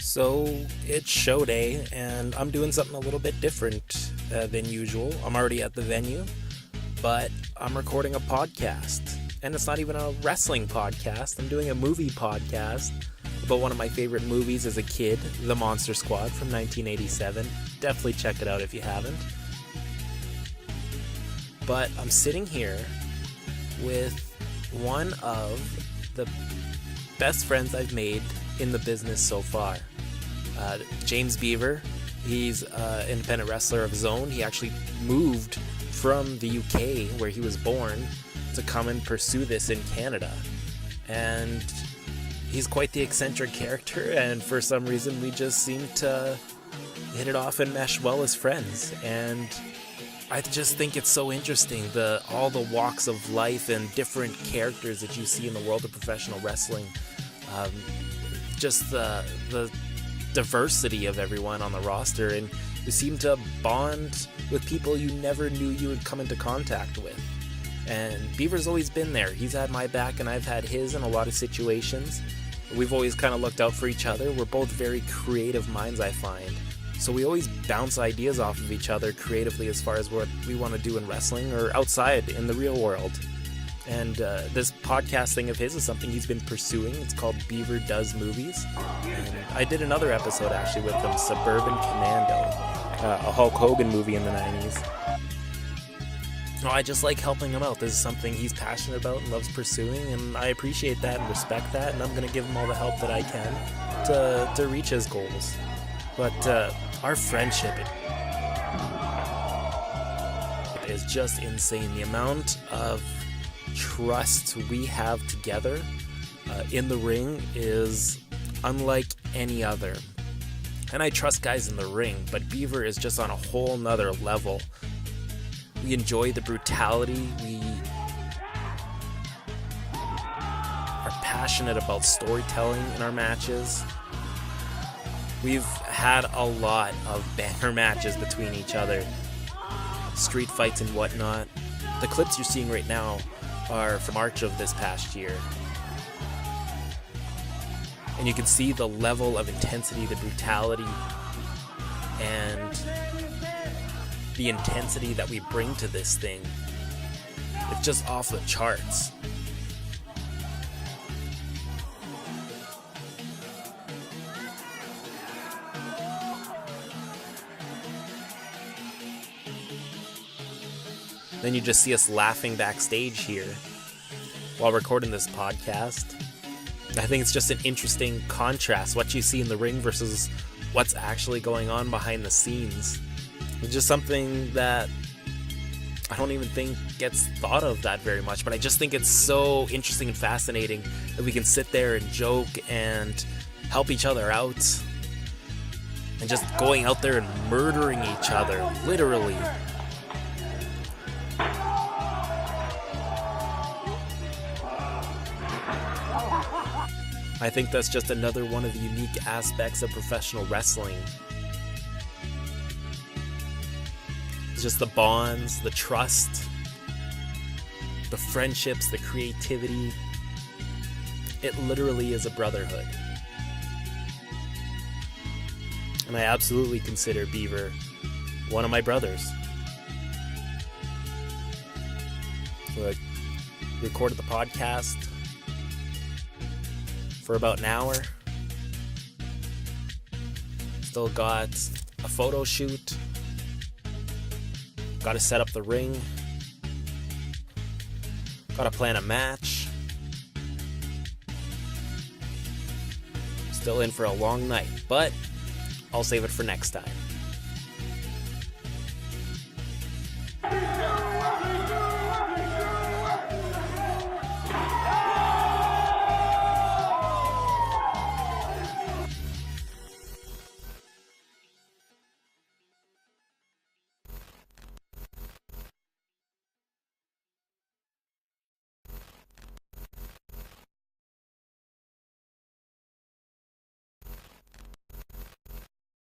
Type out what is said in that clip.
So it's show day, and I'm doing something a little bit different than usual. I'm already at the venue, but I'm recording a podcast. And it's not even a wrestling podcast. I'm doing a movie podcast about one of my favorite movies as a kid, The Monster Squad from 1987. Definitely check it out if you haven't. But I'm sitting here with one of the best friends I've made in the business so far. James Beaver. He's an independent wrestler of his own. He actually moved from the UK, where he was born, to come and pursue this in Canada. And he's quite the eccentric character, and for some reason we just seem to hit it off and mesh well as friends. And I just think it's so interesting, all the walks of life and different characters that you see in the world of professional wrestling. Just the diversity of everyone on the roster, and you seem to bond with people you never knew you would come into contact with. And Beaver's always been there. He's had my back and I've had his in a lot of situations. We've always kind of looked out for each other. We're both very creative minds, I find. So we always bounce ideas off of each other creatively as far as what we want to do in wrestling or outside in the real world. And this podcast thing of his is something he's been pursuing. It's called Beaver Does Movies. And I did another episode actually with him, Suburban Commando, a Hulk Hogan movie in the 90s. I just like helping him out. This is something he's passionate about and loves pursuing, and I appreciate that and respect that, and I'm going to give him all the help that I can to reach his goals. But our friendship is just insane. The amount of trust we have together in the ring is unlike any other. And I trust guys in the ring, but Beaver is just on a whole nother level. We enjoy the brutality. We are passionate about storytelling in our matches. We've had a lot of banger matches between each other, street fights and whatnot. The clips you're seeing right now are from March of this past year. And you can see the level of intensity, the brutality, and the intensity that we bring to this thing. It's just off the charts. Then you just see us laughing backstage here while recording this podcast. I think it's just an interesting contrast, what you see in the ring versus what's actually going on behind the scenes. It's just something that I don't even think gets thought of that very much, but I just think it's so interesting and fascinating that we can sit there and joke and help each other out, and just going out there and murdering each other, literally. I think that's just another one of the unique aspects of professional wrestling. Just the bonds, the trust, the friendships, the creativity. It literally is a brotherhood. And I absolutely consider Beaver one of my brothers. So I recorded the podcast for about an hour. Still got a photo shoot. Got to set up the ring. Got to plan a match. Still in for a long night, but I'll save it for next time.